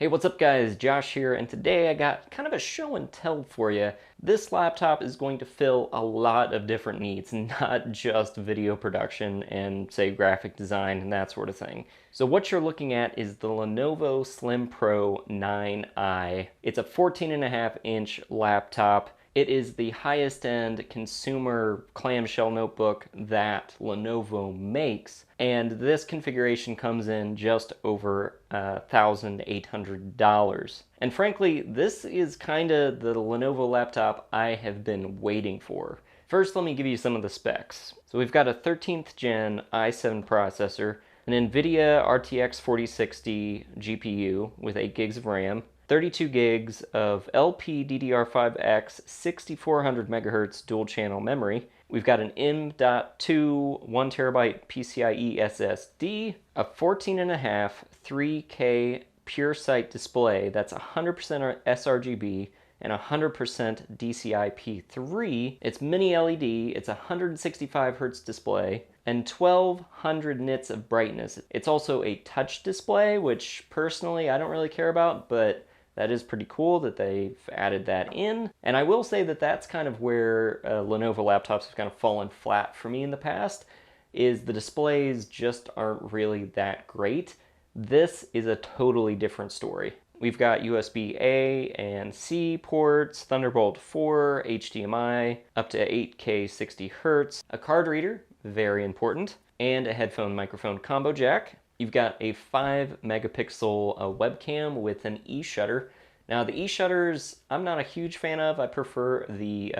Hey, what's up guys? Josh here, and today I got kind of a show and tell for you. This laptop is going to fill a lot of different needs, not just video production and say graphic design and that sort of thing. So what you're looking at is the Lenovo Slim Pro 9i. It's a 14.5-inch laptop. It is the highest end consumer clamshell notebook that Lenovo makes, and this configuration comes in just over $1,800. And frankly, this is kind of the Lenovo laptop I have been waiting for. First, let me give you some of the specs. So we've got a 13th gen i7 processor, an NVIDIA RTX 4060 GPU with 8 gigs of RAM, 32 gigs of LPDDR5X 6400 megahertz dual channel memory. We've got an M.2 1TB PCIe SSD, a 14.5 3K pure sight display that's 100% sRGB and 100% DCI-P3. It's mini LED, it's a 165 hertz display, and 1200 nits of brightness. It's also a touch display, which personally I don't really care about, but that is pretty cool that they've added that in. And I will say that that's kind of where Lenovo laptops have kind of fallen flat for me in the past, is the displays just aren't really that great. This is a totally different story. We've got USB-A and C ports, Thunderbolt 4, HDMI, up to 8K 60 Hz, a card reader, very important, and a headphone microphone combo jack. You've got a 5 megapixel webcam with an e-shutter. Now the e-shutters I'm not a huge fan of. I prefer the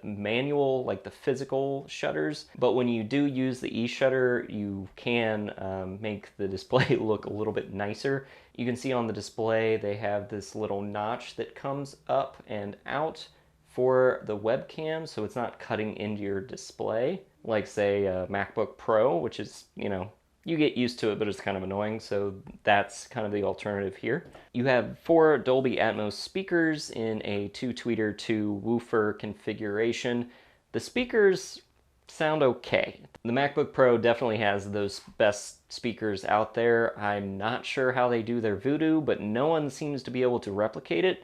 manual, like the physical shutters. But when you do use the e-shutter, you can make the display look a little bit nicer. You can see on the display they have this little notch that comes up and out for the webcam, so it's not cutting into your display like say a MacBook Pro, which is, you get used to it, but it's kind of annoying, so that's kind of the alternative here. You have 4 Dolby Atmos speakers in a 2-tweeter to woofer configuration. The speakers sound okay. The MacBook Pro definitely has those best speakers out there. I'm not sure how they do their voodoo, but no one seems to be able to replicate it,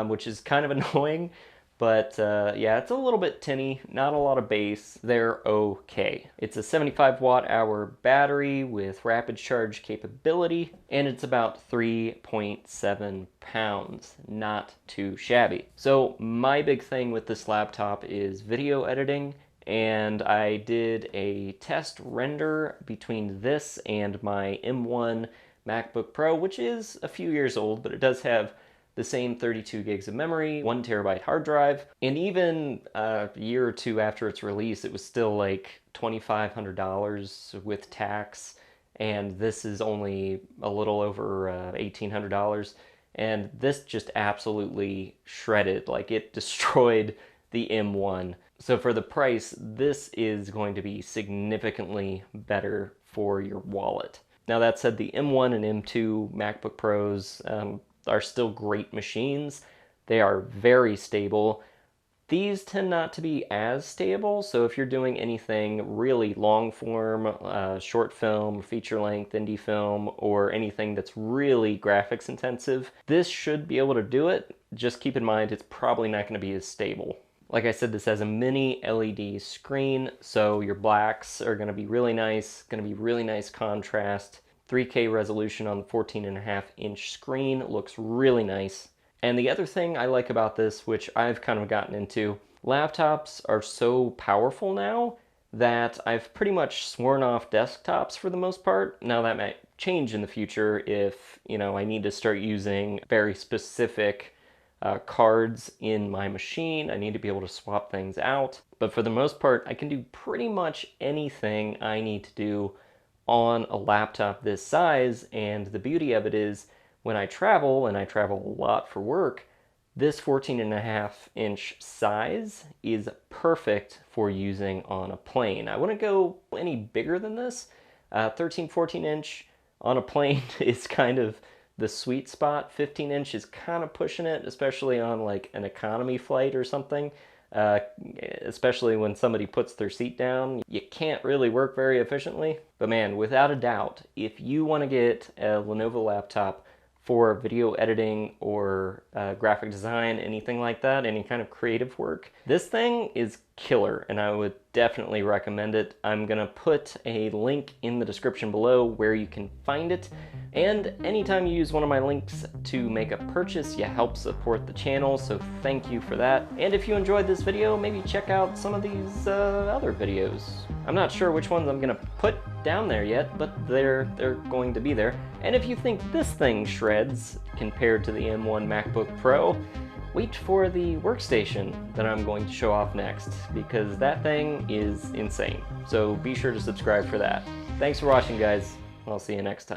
which is kind of annoying. But yeah, it's a little bit tinny, not a lot of bass. They're okay. It's a 75 watt hour battery with rapid charge capability, and it's about 3.7 pounds. Not too shabby. So my big thing with this laptop is video editing, and I did a test render between this and my M1 MacBook Pro, which is a few years old, but it does have the same 32 gigs of memory, 1 terabyte hard drive, and even a year or two after its release, it was still like $2,500 with tax, and this is only a little over $1,800, and this just absolutely shredded, like it destroyed the M1. So for the price, this is going to be significantly better for your wallet. Now that said, the M1 and M2 MacBook Pros are still great machines. They are very stable. These tend not to be as stable, so if you're doing anything really long form, short film, feature length, indie film, or anything that's really graphics intensive, this should be able to do it. Just keep in mind it's probably not going to be as stable. Like I said, this has a mini LED screen, so your blacks are going to be really nice, going to be really nice contrast. 3K resolution on the 14.5-inch screen looks really nice. And the other thing I like about this, which I've kind of gotten into, laptops are so powerful now that I've pretty much sworn off desktops for the most part. Now that might change in the future if, I need to start using very specific cards in my machine. I need to be able to swap things out. But for the most part, I can do pretty much anything I need to do on a laptop this size, and the beauty of it is when I travel, and I travel a lot for work, this 14.5-inch size is perfect for using on a plane. I wouldn't go any bigger than this. 14 inch on a plane is kind of the sweet spot. 15-inch is kind of pushing it, especially on like an economy flight or something. Especially when somebody puts their seat down, you can't really work very efficiently. But man, without a doubt, if you want to get a Lenovo laptop for video editing or graphic design, anything like that, any kind of creative work. This thing is killer, and I would definitely recommend it. I'm gonna put a link in the description below where you can find it. And anytime you use one of my links to make a purchase, you help support the channel, so thank you for that. And if you enjoyed this video, maybe check out some of these other videos. I'm not sure which ones I'm gonna put down there yet, but they're going to be there. And if you think this thing shreds compared to the M1 MacBook Pro, wait for the workstation that I'm going to show off next, because that thing is insane. So be sure to subscribe for that. Thanks for watching, guys. I'll see you next time.